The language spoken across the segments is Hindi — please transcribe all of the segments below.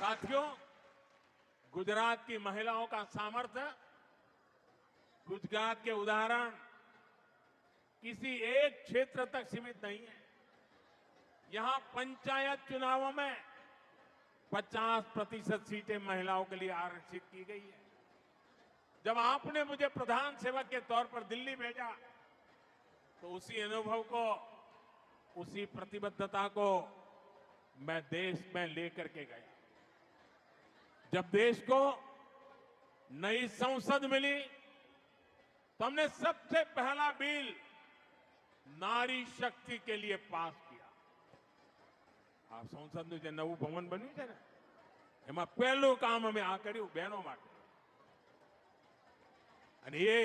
साथियों, गुजरात की महिलाओं का सामर्थ्य, गुजरात के उदाहरण किसी एक क्षेत्र तक सीमित नहीं है। यहां पंचायत चुनावों में 50% सीटें महिलाओं के लिए आरक्षित की गई है। जब आपने मुझे प्रधान सेवक के तौर पर दिल्ली भेजा तो उसी अनुभव को, उसी प्रतिबद्धता को मैं देश में लेकर के गया। जब देश को नई संसद मिली तो हमने सबसे पहला बिल नारी शक्ति के लिए पास किया। आप संसद में नवू भवन बन्યું છે ને, એમાં પહેલું કામ અમે આ કર્યું બહેનો માટે, અને એ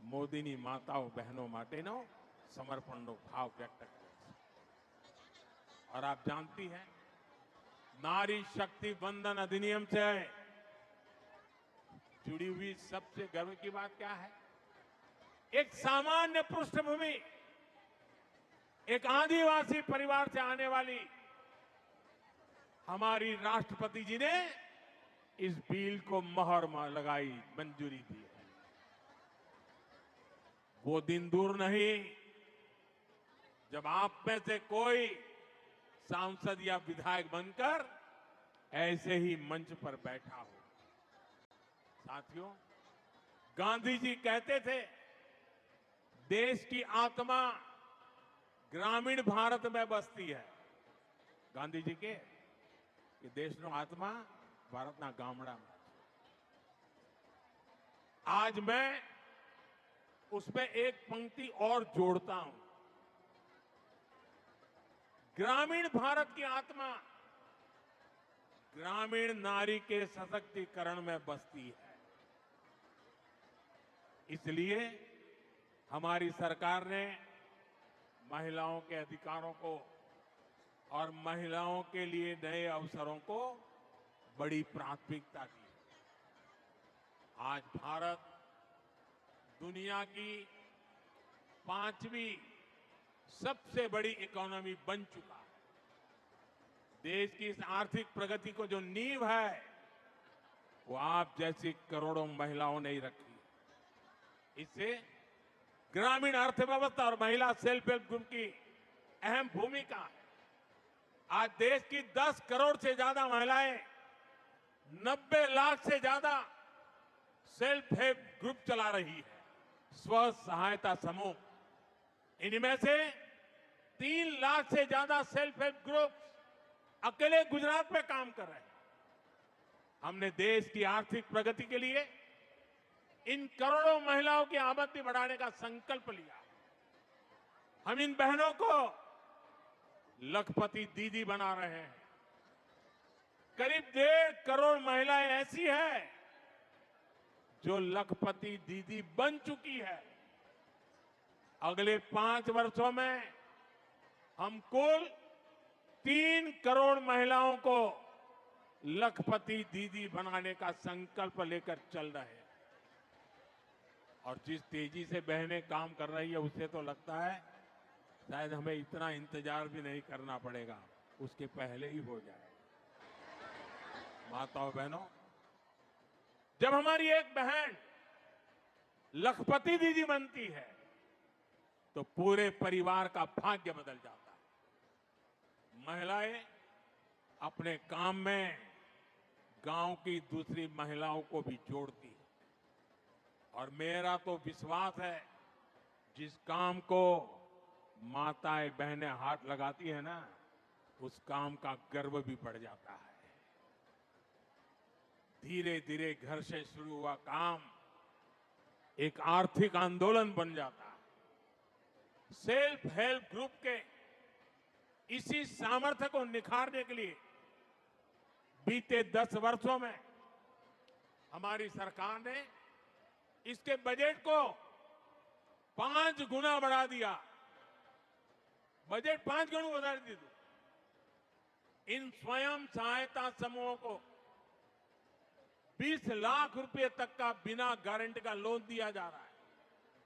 મોદીની માતાઓ બહેનો માટેનો સમર્પણનો ભાવ વ્યક્ત કરે છે। और आप जानती हैं, नारी शक्ति वंदन अधिनियम से जुड़ी हुई सबसे गर्व की बात क्या है? एक सामान्य पृष्ठभूमि, एक आदिवासी परिवार से आने वाली हमारी राष्ट्रपति जी ने इस बिल को मोहर लगाई, मंजूरी दी है। वो दिन दूर नहीं जब आप में से कोई सांसद या विधायक बनकर ऐसे ही मंच पर बैठा हो। साथियों, गांधी जी कहते थे, देश की आत्मा ग्रामीण भारत में बसती है। गांधी जी के देशનો आत्मा भारतना गामडाમાં। आज मैं उसमें एक पंक्ति और जोड़ता हूं। ग्रामीण भारत की आत्मा ग्रामीण नारी के सशक्तिकरण में बसती है। इसलिए हमारी सरकार ने महिलाओं के अधिकारों को और महिलाओं के लिए नए अवसरों को बड़ी प्राथमिकता दी। आज भारत दुनिया की 5वीं सबसे बड़ी इकोनॉमी बन चुका है। देश की इस आर्थिक प्रगति को जो नींव है वो आप जैसी करोड़ों महिलाओं ने ही रखी। इससे ग्रामीण अर्थव्यवस्था और महिला सेल्फ हेल्प ग्रुप की अहम भूमिका है। आज देश की 10 करोड़ से ज्यादा महिलाएं 90 लाख से ज्यादा सेल्फ हेल्प ग्रुप चला रही है, स्व सहायता समूह। इनमें से 3 लाख से ज्यादा सेल्फ हेल्प ग्रुप अकेले गुजरात में काम कर रहे हैं। हमने देश की आर्थिक प्रगति के लिए इन करोड़ों महिलाओं की आमदनी बढ़ाने का संकल्प लिया। हम इन बहनों को लखपति दीदी बना रहे हैं। करीब 1.5 करोड़ महिलाएं ऐसी हैं जो लखपति दीदी बन चुकी है। अगले 5 वर्षों में हम कुल 3 करोड़ महिलाओं को लखपति दीदी बनाने का संकल्प लेकर चल रहे हैं। और जिस तेजी से बहनें काम कर रही है उससे तो लगता है शायद हमें इतना इंतजार भी नहीं करना पड़ेगा, उसके पहले ही हो जाए। माताओं बहनों, जब हमारी एक बहन लखपति दीदी बनती है तो पूरे परिवार का भाग्य बदल जाता है। महिलाएं अपने काम में गांव की दूसरी महिलाओं को भी जोड़ती है। और मेरा तो विश्वास है, जिस काम को माताएं बहनें हाथ लगाती है ना, उस काम का गर्व भी बढ़ जाता है। धीरे धीरे घर से शुरू हुआ काम एक आर्थिक आंदोलन बन जाता है। सेल्फ हेल्प ग्रुप के इसी सामर्थ्य को निखारने के लिए बीते 10 वर्षों में हमारी सरकार ने इसके बजट को 5 गुना बढ़ा दिया। बजट 5 गुना बढ़ा दिया। इन स्वयं सहायता समूहों को 20 लाख रुपए तक का बिना गारंटी का लोन दिया जा रहा है।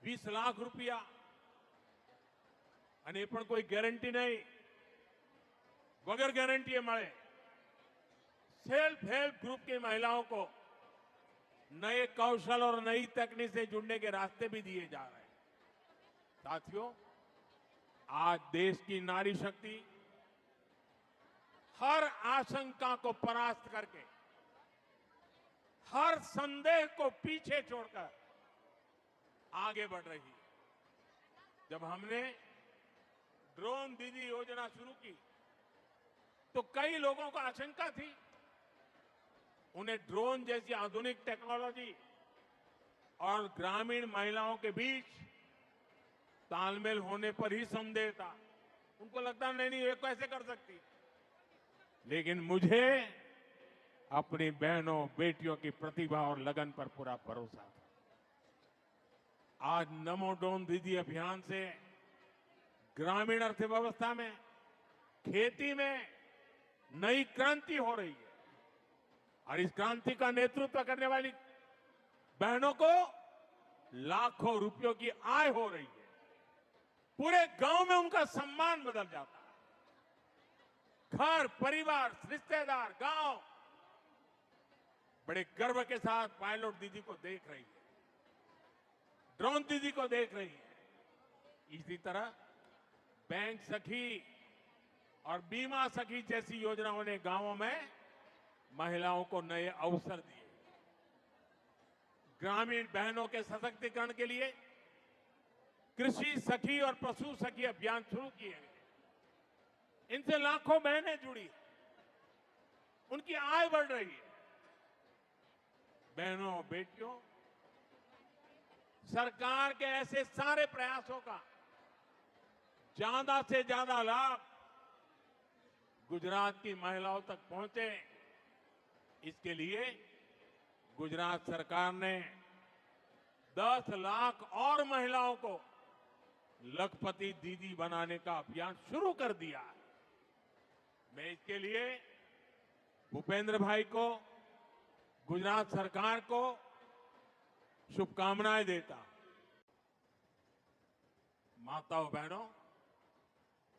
20 लाख रुपया, અને પણ કોઈ ગેરંટી નહીં, વગર ગેરંટીએ મળે। सेल्फ हेल्प ग्रुप की महिलाओं को नए कौशल और नई तकनीक से जुड़ने के रास्ते भी दिए जा रहे हैं। साथियों, आज देश की नारी शक्ति हर आशंका को परास्त करके, हर संदेह को पीछे छोड़कर आगे बढ़ रही है। जब हमने ड्रोन दीदी योजना शुरू की तो कई लोगों को आशंका थी, उन्हें ड्रोन जैसी आधुनिक टेक्नोलॉजी और ग्रामीण महिलाओं के बीच तालमेल होने पर ही संदेह था। उनको लगता नहीं ये कैसे कर सकती। लेकिन मुझे अपनी बहनों बेटियों की प्रतिभा और लगन पर पूरा भरोसा था। आज नमो ड्रोन दीदी अभियान से ग्रामीण अर्थव्यवस्था में, खेती में नई क्रांति हो रही है और इस क्रांति का नेतृत्व करने वाली बहनों को लाखों रुपयों की आय हो रही है। पूरे गांव में उनका सम्मान बदल जाता है। घर, परिवार, रिश्तेदार, गांव बड़े गर्व के साथ पायलट दीदी को देख रही है, ड्रोन दीदी को देख रही है। इसी तरह बैंक सखी और बीमा सखी जैसी योजनाओं ने गांवों में महिलाओं को नए अवसर दिए। ग्रामीण बहनों के सशक्तिकरण के लिए कृषि सखी और पशु सखी अभियान शुरू किए गए। इनसे लाखों बहनें जुड़ी, उनकी आय बढ़ रही है। बहनों बेटियों, सरकार के ऐसे सारे प्रयासों का ज्यादा से ज्यादा लाभ गुजरात की महिलाओं तक पहुंचे, इसके लिए गुजरात सरकार ने 10 लाख और महिलाओं को लखपति दीदी बनाने का अभियान शुरू कर दिया है। मैं इसके लिए भूपेंद्र भाई को, गुजरात सरकार को शुभकामनाएं देता हूं। माताओं बहनों,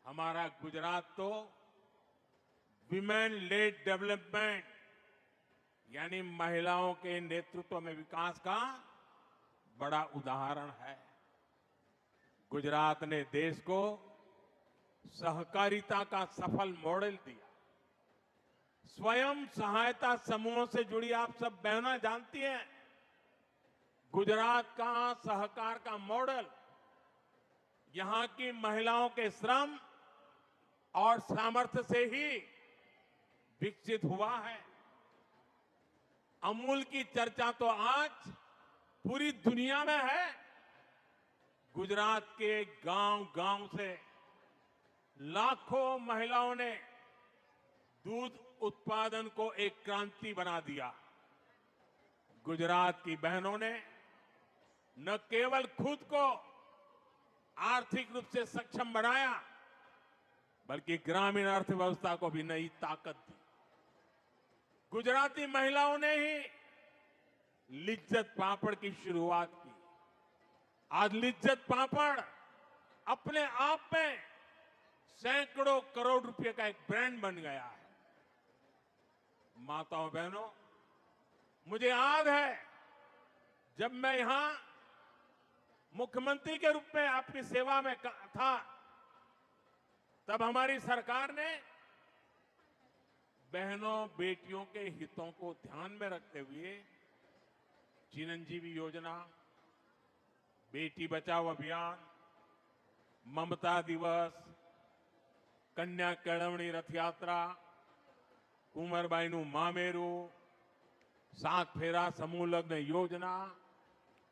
हमारा गुजरात तो विमेन लेड डेवलपमेंट यानी महिलाओं के नेतृत्व में विकास का बड़ा उदाहरण है। गुजरात ने देश को सहकारिता का सफल मॉडल दिया। स्वयं सहायता समूहों से जुड़ी आप सब बहनें जानती हैं, गुजरात का सहकार का मॉडल यहां की महिलाओं के श्रम और सामर्थ्य से ही विकसित हुआ है। अमूल की चर्चा तो आज पूरी दुनिया में है। गुजरात के गांव-गांव से लाखों महिलाओं ने दूध उत्पादन को एक क्रांति बना दिया। गुजरात की बहनों ने न केवल खुद को आर्थिक रूप से सक्षम बनाया, बल्कि ग्रामीण अर्थव्यवस्था को भी नई ताकत दी। गुजराती महिलाओं ने ही लिज्जत पापड़ की शुरुआत की। आज लिज्जत पापड़ अपने आप में सैकड़ों करोड़ रुपए का एक ब्रांड बन गया है। माताओं बहनों, मुझे याद है जब मैं यहां मुख्यमंत्री के रूप में आपकी सेवा में था, तब हमारी सरकार ने बहनों बेटियों के हितों को ध्यान में रखते हुए चिरंजीवी योजना, बेटी बचाओ अभियान, ममता दिवस, कन्या केळवणी रथ यात्रा, कुंवरबाईनु मामेरू, 7 फेरा समूह लग्न योजना,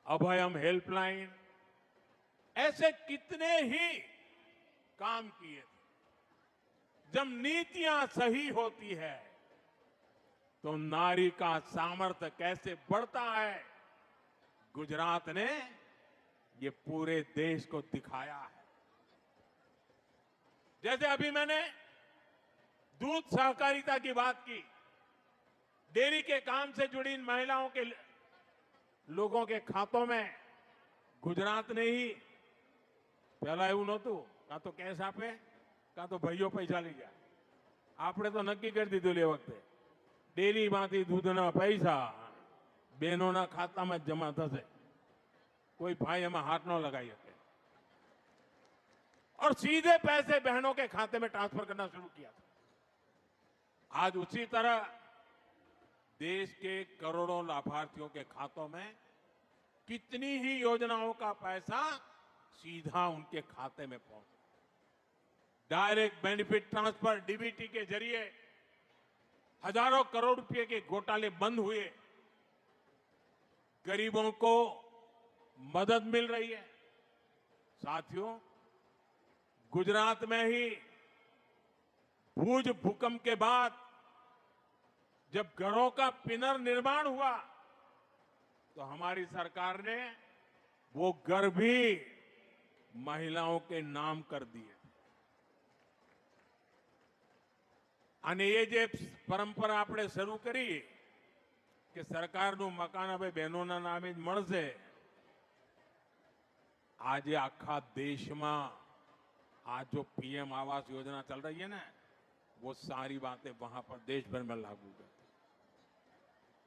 अभयम हेल्पलाइन, ऐसे कितने ही काम किए थे। जब नीतियां सही होती है तो नारी का सामर्थ्य कैसे बढ़ता है, गुजरात ने ये पूरे देश को दिखाया है। जैसे अभी मैंने दूध सहकारिता की बात की, डेयरी के काम से जुड़ी इन महिलाओं के लोगों के खातों में गुजरात ने ही पहला એવું નહોતું, કાં તો કેશ આપે કાં તો ભાઈઓ પૈસા લઈ જાય। આપણે તો નક્કી કરી દીધું એ વખતે ડેરીમાંથી દૂધના પૈસા બહેનોના ખાતામાં જ જમા થશે, कोई भाई हमें हाथ न लगाई सके, और सीधे पैसे बहनों के खाते में ट्रांसफर करना शुरू किया था। आज उसी तरह देश के करोड़ों लाभार्थियों के खातों में कितनी ही योजनाओं का पैसा सीधा उनके खाते में पहुंचा। डायरेक्ट बेनिफिट ट्रांसफर डीबीटी के जरिए हजारों करोड़ रुपए के घोटाले बंद हुए, गरीबों को मदद मिल रही है। साथियों, गुजरात में ही भूज भूकंप के बाद जब घरों का पुनर्निर्माण हुआ तो हमारी सरकार ने वो घर भी महिलाओं के नाम कर दिए। અને એ જે પરંપરા આપણે શરૂ કરી કે સરકારનું મકાન હવે બહેનોના નામે જ મળશે, આજે આખા દેશમાં आज जो पीएम आवास योजना चल रही है ना, वो सारी बातें वहां पर देश भर में लागू है।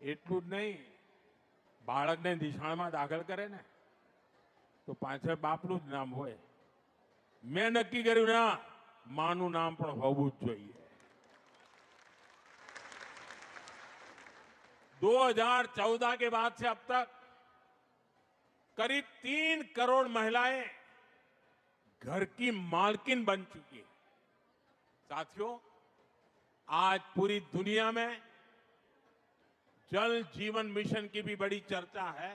એટલું જ નહીં, બાળકને નિશાળમાં દાખલ કરે ને તો પાછળ બાપનું જ નામ હોય। મેં નક્કી કર્યું ના, માનું નામ પણ હોવું જ જોઈએ। 2014 के बाद से अब तक करीब 3 करोड़ महिलाएं घर की मालकिन बन चुकी है। साथियों, आज पूरी दुनिया में जल जीवन मिशन की भी बड़ी चर्चा है।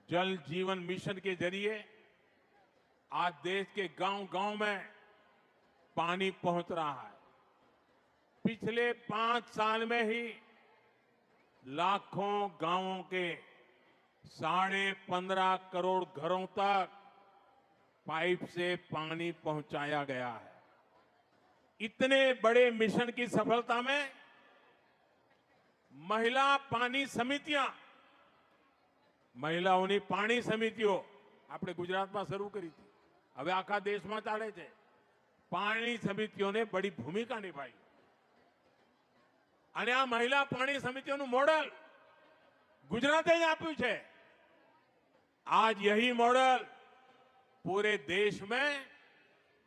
जल जीवन मिशन के जरिए आज देश के गांव-गांव में पानी पहुंच रहा है। पिछले 5 साल में ही लाखों गांवों के 15.5 करोड़ घरों तक पाइप से पानी पहुंचाया गया है। इतने बड़े मिशन की सफलता में महिला पानी समितियां, महिलाओनी पानी समितियों આપણે ગુજરાતમાં શરૂ કરી હતી, હવે આખા દેશમાં ચાલે છે। પાણી સમિતિઓને બડી ભૂમિકા નિભાઈ અને આ મહિલા પાણી સમિતિઓનું મોડલ ગુજરાતે જ આપ્યું છે। आज यही मॉडल पूरे देश में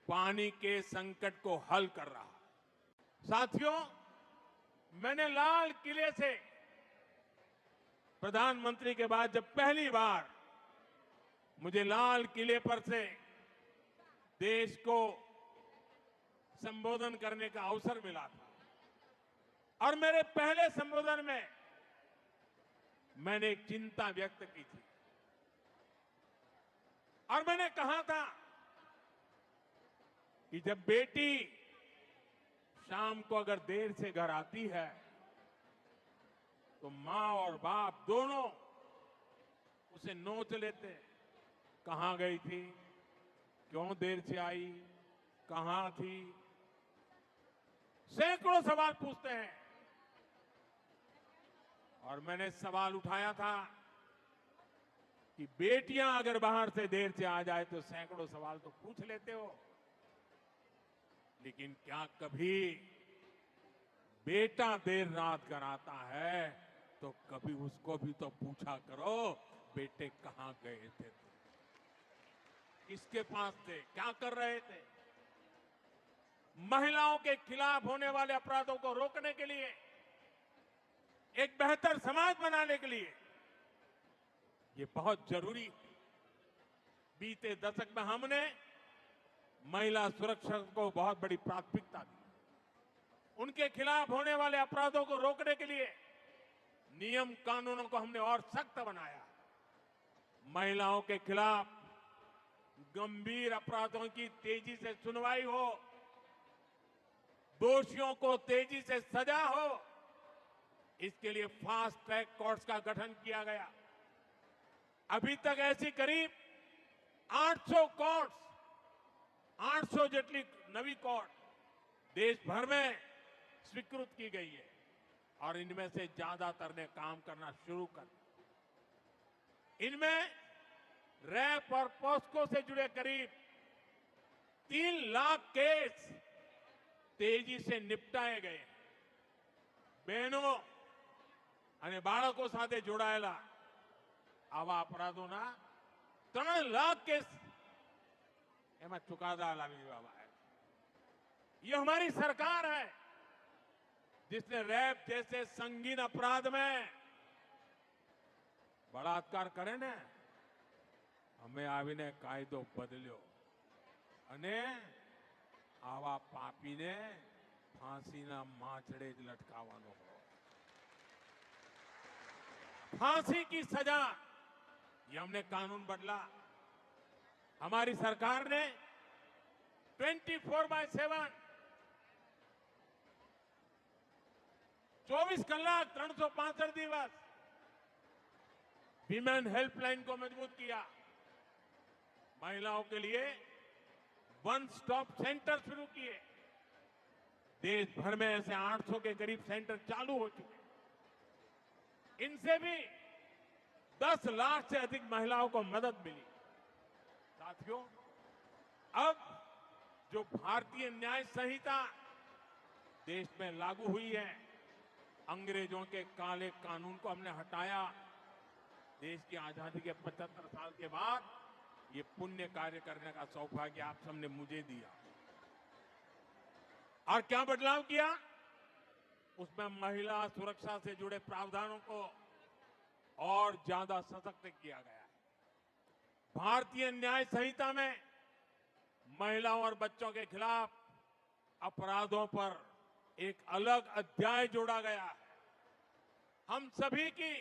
पानी के संकट को हल कर रहा है। साथियों, मैंने लाल किले से प्रधानमंत्री के बाद जब पहली बार मुझे लाल किले पर से देश को संबोधन करने का अवसर मिला था, और मेरे पहले संबोधन में मैंने एक चिंता व्यक्त की थी और मैंने कहा था कि जब बेटी शाम को अगर देर से घर आती है तो मां और बाप दोनों उसे नोच लेते, कहां गई थी, क्यों देर से आई, कहां थी, सैकड़ों सवाल पूछते हैं। और मैंने सवाल उठाया था कि बेटियां अगर बाहर से देर से आ जाए तो सैकड़ों सवाल तो पूछ लेते हो, लेकिन क्या कभी बेटा देर रात घर आता है तो कभी उसको भी तो पूछा करो, बेटे कहां गए थे, किसके पास थे, क्या कर रहे थे। महिलाओं के खिलाफ होने वाले अपराधों को रोकने के लिए, एक बेहतर समाज बनाने के लिए ये बहुत जरूरी है। बीते दशक में हमने महिला सुरक्षा को बहुत बड़ी प्राथमिकता दी। उनके खिलाफ होने वाले अपराधों को रोकने के लिए नियम कानूनों को हमने और सख्त बनाया। महिलाओं के खिलाफ गंभीर अपराधों की तेजी से सुनवाई हो, दोषियों को तेजी से सजा हो, इसके लिए फास्ट ट्रैक कोर्ट्स का गठन किया गया। अभी तक ऐसी करीब 800 कोर्ट्स, 800 जेटली नवी कोर्ट देश भर में स्वीकृत की गई है और इनमें से ज्यादातर ने काम करना शुरू कर दिया। इनमें रैप और पॉस्को से जुड़े करीब 3 लाख केस तेजी से निपटाए गए। બહેનો અને બાળકો સાથે જોડાયેલા આવા અપરાધોના 3 લાખ કેસ એમાં ચુકાદા લાવી દેવામાં આવ્યા। ये हमारी सरकार है जिसने रेप जैसे संगीन अपराध में बलात्कार करे ने हमें आवीने कायदो बदल्यो અને આવા પાપીને फांसीना माचड़े ज लटकावानो हो। फांसी की सजा ये हमने कानून बदला। हमारी सरकार ने 24/7 24 कलाक 365 दिवस विमेन हेल्पलाइन को मजबूत किया। महिलाओं के लिए वन स्टॉप सेंटर शुरू किए। देश भर में ऐसे 800 के करीब सेंटर चालू हो चुके। इनसे भी 10 लाख से अधिक महिलाओं को मदद मिली। साथियों, अब जो भारतीय न्याय संहिता देश में लागू हुई है, अंग्रेजों के काले कानून को हमने हटाया। देश की आजादी के 75 साल के बाद ये पुण्य कार्य करने का सौभाग्य आप सबने मुझे दिया। और क्या बदलाव किया? उसमें महिला सुरक्षा से जुड़े प्रावधानों को और ज्यादा सशक्त किया गया है। भारतीय न्याय संहिता में महिलाओं और बच्चों के खिलाफ अपराधों पर एक अलग अध्याय जोड़ा गया है। हम सभी की,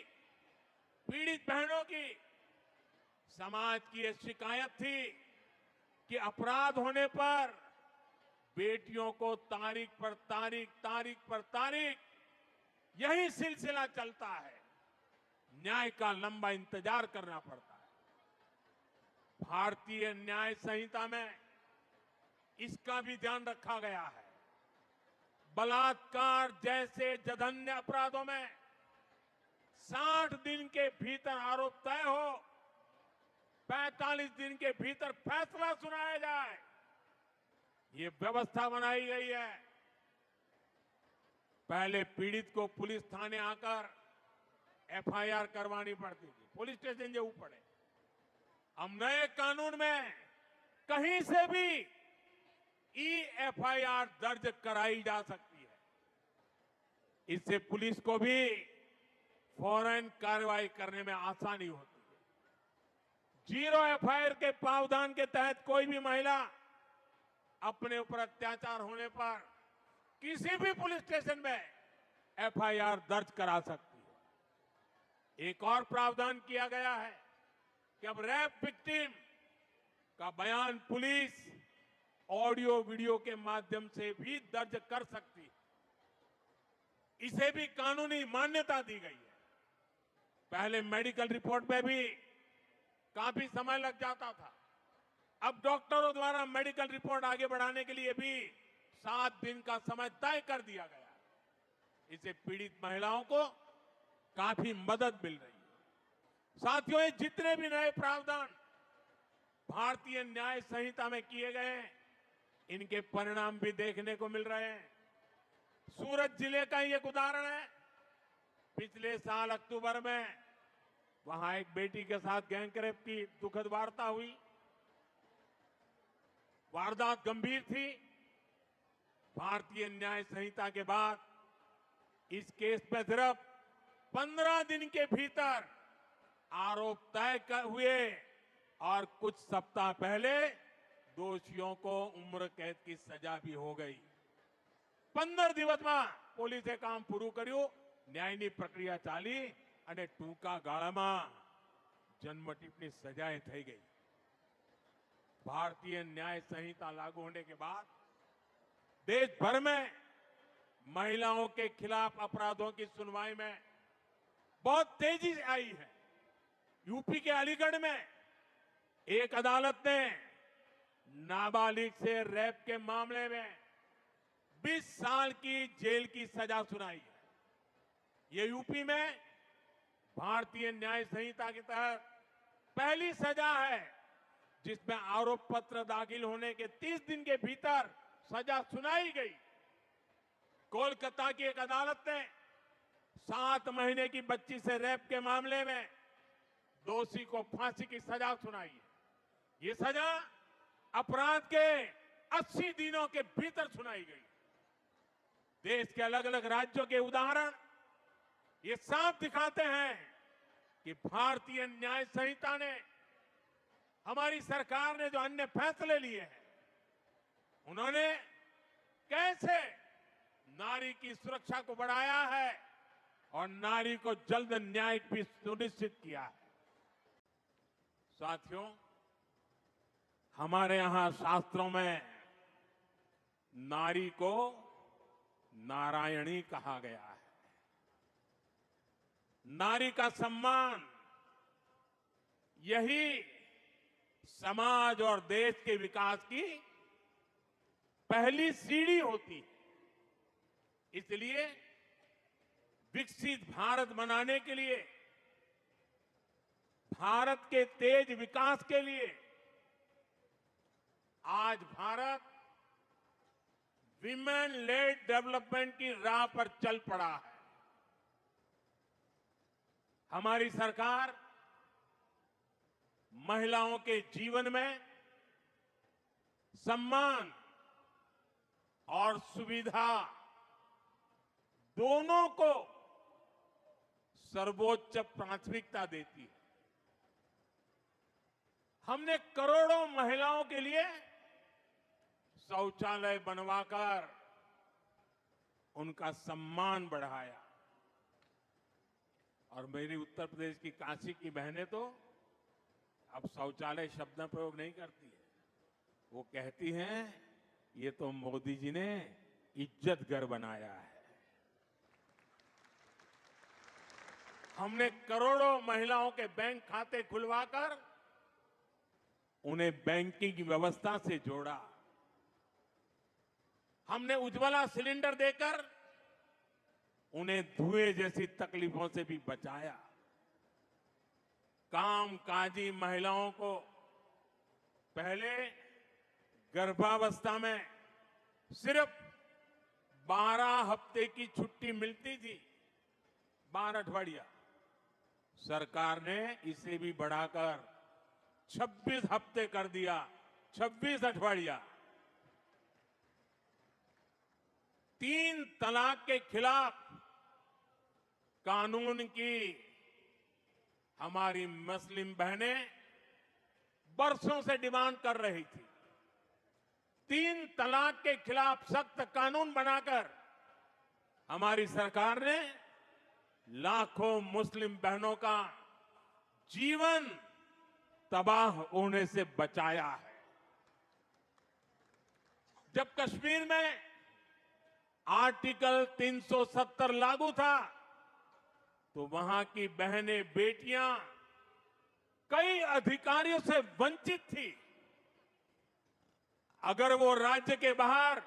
पीड़ित बहनों की, समाज की ये शिकायत थी कि अपराध होने पर बेटियों को तारीख पर तारीख यही सिलसिला चलता है। न्याय का लंबा इंतजार करना पड़ता है। भारतीय न्याय संहिता में इसका भी ध्यान रखा गया है। बलात्कार जैसे जघन्य अपराधों में 60 दिन के भीतर आरोप तय हो, 45 दिन के भीतर फैसला सुनाया जाए, ये व्यवस्था बनाई गई है। पहले पीड़ित को पुलिस थाने आकर एफआईआर करवानी पड़ती थी, पुलिस स्टेशन जाना पड़े। अब नए कानून में कहीं से भी एफआईआर दर्ज कराई जा सकती है। इससे पुलिस को भी फौरन कार्रवाई करने में आसानी होती है। 0 एफआईआर के प्रावधान के तहत कोई भी महिला अपने ऊपर अत्याचार होने पर किसी भी पुलिस स्टेशन में एफआईआर दर्ज करा सकती है। एक और प्रावधान किया गया है कि अब रेप विक्टिम का बयान पुलिस ऑडियो वीडियो के माध्यम से भी दर्ज कर सकती है। इसे भी कानूनी मान्यता दी गई है। पहले मेडिकल रिपोर्ट में भी काफी समय लग जाता था। अब डॉक्टरों द्वारा मेडिकल रिपोर्ट आगे बढ़ाने के लिए भी 7 दिन का समय तय कर दिया गया है। इससे पीड़ित महिलाओं को काफी मदद मिल रही है। साथियों, ये जितने भी नए प्रावधान भारतीय न्याय संहिता में किए गए हैं, इनके परिणाम भी देखने को मिल रहे हैं। सूरत जिले का ही एक उदाहरण है। पिछले साल अक्टूबर में वहां एक बेटी के साथ गैंगरेप की दुखद वार्ता हुई। वारदात गंभीर थी। भारतीय न्याय संहिता के बाद इस केस में सिर्फ 15 दिन के भीतर आरोप तय हुए और कुछ सप्ताह पहले दोषियों को उम्र कैद की सजा भी हो गई। 15 દિવસ में પોલીસે કામ પૂરું કર્યું, ન્યાયની પ્રક્રિયા ચાલી અને ટૂંકા ગાળામાં જન્મટીપની સજાએ થઈ ગઈ। भारतीय न्याय संहिता लागू होने के बाद देश भर में महिलाओं के खिलाफ अपराधों की सुनवाई में बहुत तेजी से आई है। यूपी के अलीगढ़ में एक अदालत ने नाबालिग से रेप के मामले में 20 साल की जेल की सजा सुनाई है। ये यूपी में भारतीय न्याय संहिता के तहत पहली सजा है जिसमें आरोप पत्र दाखिल होने के 30 दिन के भीतर सजा सुनाई गई। कोलकाता की एक अदालत ने 7 महीने की बच्ची से रेप के मामले में दोषी को फांसी की सजा सुनाई है। ये सजा अपराध के 80 दिनों के भीतर सुनाई गई। देश के अलग अलग राज्यों के उदाहरण ये साफ दिखाते हैं कि भारतीय न्याय संहिता ने, हमारी सरकार ने जो अन्य फैसले लिए हैं, उन्होंने कैसे नारी की सुरक्षा को बढ़ाया है और नारी को जल्द न्याय भी सुनिश्चित किया है। साथियों, हमारे यहां शास्त्रों में नारी को नारायणी कहा गया है। नारी का सम्मान यही समाज और देश के विकास की पहली सीढ़ी होती है। इसलिए विकसित भारत बनाने के लिए, भारत के तेज विकास के लिए आज भारत विमेन लेड डेवलपमेंट की राह पर चल पड़ा है। हमारी सरकार महिलाओं के जीवन में सम्मान और सुविधा दोनों को सर्वोच्च प्राथमिकता देती है। हमने करोड़ों महिलाओं के लिए शौचालय बनवाकर उनका सम्मान बढ़ाया। और मेरी उत्तर प्रदेश की काशी की बहनें तो अब शौचालय शब्द का प्रयोग नहीं करती है। वो कहती हैं, ये तो मोदी जी ने इज्जत घर बनाया है। हमने करोड़ों महिलाओं के बैंक खाते खुलवाकर उन्हें बैंकिंग व्यवस्था से जोड़ा। हमने उज्ज्वला सिलेंडर देकर उन्हें धुएं जैसी तकलीफों से भी बचाया। कामकाजी महिलाओं को पहले गर्भावस्था में सिर्फ 12 हफ्ते की छुट्टी मिलती थी, 12 अठवाडिया। सरकार ने इसे भी बढ़ाकर 26 हफ्ते कर दिया, 26 अठवाडिया। 3 तलाक के खिलाफ कानून की हमारी मुस्लिम बहनें बरसों से डिमांड कर रही थी। 3 तलाक के खिलाफ सख्त कानून बनाकर हमारी सरकार ने लाखों मुस्लिम बहनों का जीवन तबाह होने से बचाया है। जब कश्मीर में आर्टिकल 370 लागू था तो वहां की बहनें, बेटियां कई अधिकारियों से वंचित थी। अगर वो राज्य के बाहर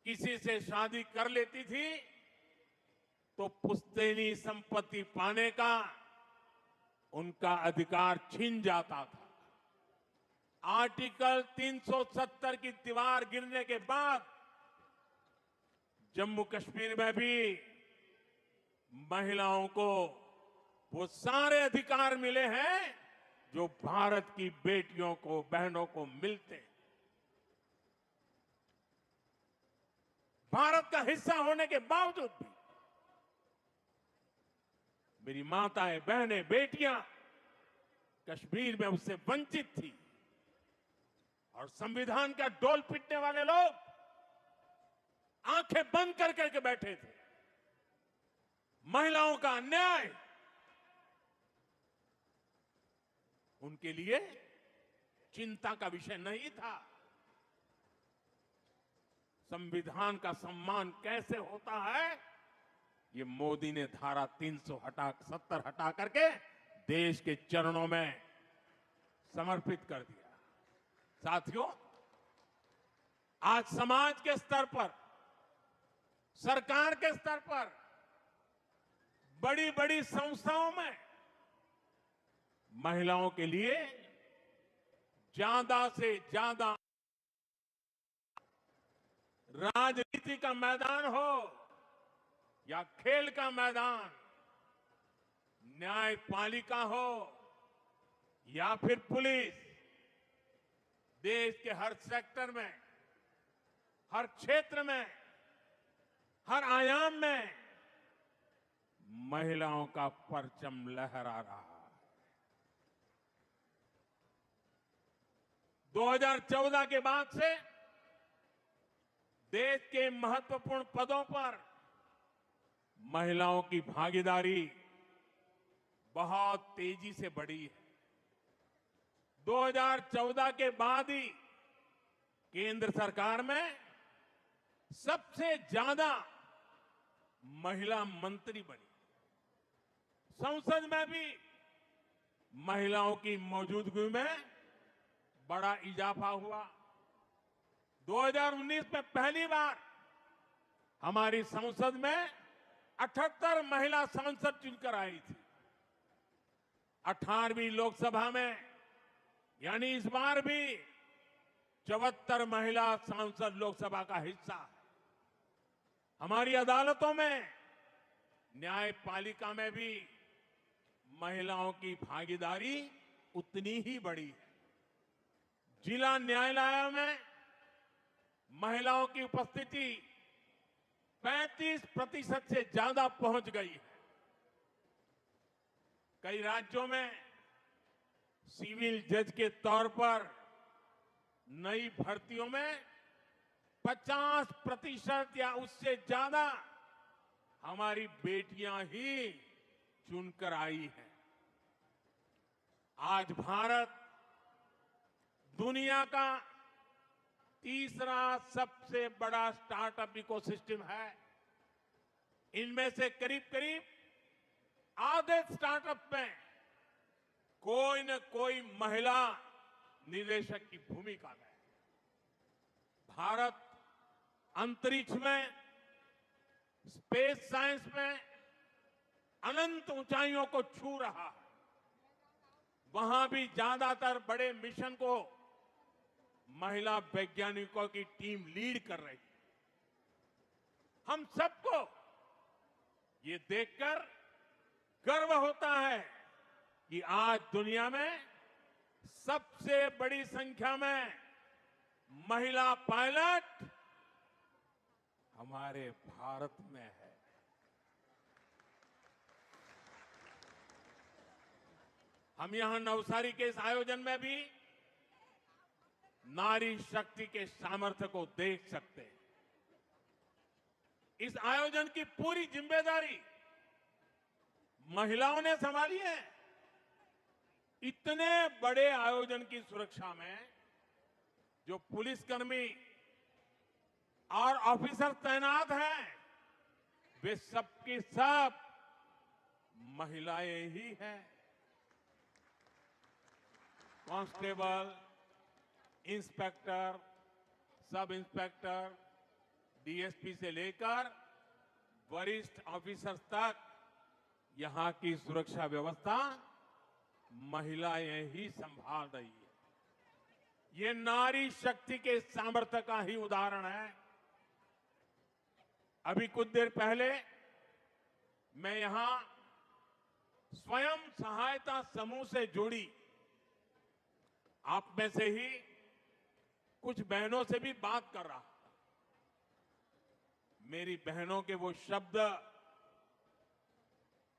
किसी से शादी कर लेती थी तो पुश्तैनी संपत्ति पाने का उनका अधिकार छीन जाता था। आर्टिकल 370 की दीवार गिरने के बाद जम्मू कश्मीर में भी महिलाओं को वो सारे अधिकार मिले हैं जो भारत की बेटियों को, बहनों को मिलते हैं। भारत का हिस्सा होने के बावजूद भी मेरी माताएं, बहनें, बेटियां कश्मीर में उससे वंचित थी। और संविधान का डोल पीटने वाले लोग आंखें बंद कर करके बैठे थे। महिलाओं का अन्याय उनके लिए चिंता का विषय नहीं था। संविधान का सम्मान कैसे होता है, ये मोदी ने धारा 370 हटा करके देश के चरणों में समर्पित कर दिया। साथियों, आज समाज के स्तर पर, सरकार के स्तर पर, बड़ी बड़ी संस्थाओं में महिलाओं के लिए ज्यादा से ज्यादा राजनीति का मैदान हो या खेल का मैदान, न्यायपालिका हो या फिर पुलिस, देश के हर सेक्टर में, हर क्षेत्र में, हर आयाम में महिलाओं का परचम लहरा रहा है। 2014 के बाद से देश के महत्वपूर्ण पदों पर महिलाओं की भागीदारी बहुत तेजी से बढ़ी है। 2014 के बाद ही केंद्र सरकार में सबसे ज्यादा महिला मंत्री बनी। संसद में भी महिलाओं की मौजूदगी में बड़ा इजाफा हुआ। 2019 में पहली बार हमारी संसद में 78 महिला सांसद चुनकर आई थी। 18वीं लोकसभा में यानी इस बार भी 74 महिला सांसद लोकसभा का हिस्सा है। हमारी अदालतों में, न्यायपालिका में भी महिलाओं की भागीदारी उतनी ही बड़ी है। जिला न्यायालयों में महिलाओं की उपस्थिति 35% से ज्यादा पहुंच गई है। कई राज्यों में सिविल जज के तौर पर नई भर्तियों में 50% या उससे ज्यादा हमारी बेटियां ही चुनकर आई हैं। आज भारत दुनिया का तीसरा सबसे बड़ा स्टार्टअप इकोसिस्टम है। इनमें से करीब करीब आधे स्टार्टअप में कोई न कोई महिला निदेशक की भूमिका में है। भारत अंतरिक्ष में, स्पेस साइंस में अनंत ऊंचाइयों को छू रहा है। वहां भी ज्यादातर बड़े मिशन को महिला वैज्ञानिकों की टीम लीड कर रही है। हम सबको ये देखकर गर्व होता है कि आज दुनिया में सबसे बड़ी संख्या में महिला पायलट हमारे भारत में है। हम यहां नवसारी के इस आयोजन में भी नारी शक्ति के सामर्थ्य को देख सकते हैं। इस आयोजन की पूरी जिम्मेदारी महिलाओं ने संभाली है। इतने बड़े आयोजन की सुरक्षा में जो पुलिसकर्मी और ऑफिसर तैनात हैं, वे सबकी सब महिलाएं ही हैं। Constable, inspector, sub inspector, DSP से लेकर वरिष्ठ ऑफिसर्स तक यहां की सुरक्षा व्यवस्था महिलाएं ही संभाल रही है। ये नारी शक्ति के सामर्थ्य का ही उदाहरण है। अभी कुछ देर पहले मैं यहां स्वयं सहायता समूह से जुड़ी आप में से ही कुछ बहनों से भी बात कर रहा था। मेरी बहनों के वो शब्द,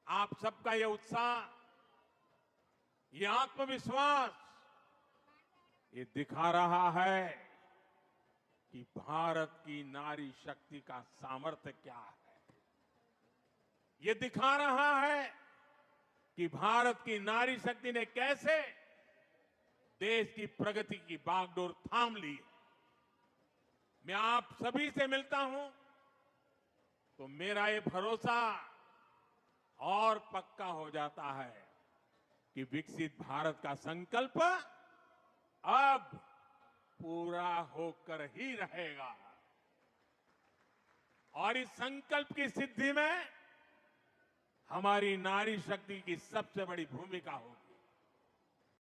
आप सबका ये उत्साह, ये आत्मविश्वास, ये दिखा रहा है कि भारत की नारी शक्ति का सामर्थ्य क्या है। ये दिखा रहा है कि भारत की नारी शक्ति ने कैसे देश की प्रगति की बागडोर थाम ली। मैं आप सभी से मिलता हूं तो मेरा ये भरोसा और पक्का हो जाता है कि विकसित भारत का संकल्प अब पूरा होकर ही रहेगा और इस संकल्प की सिद्धि में हमारी नारी शक्ति की सबसे बड़ी भूमिका होगी।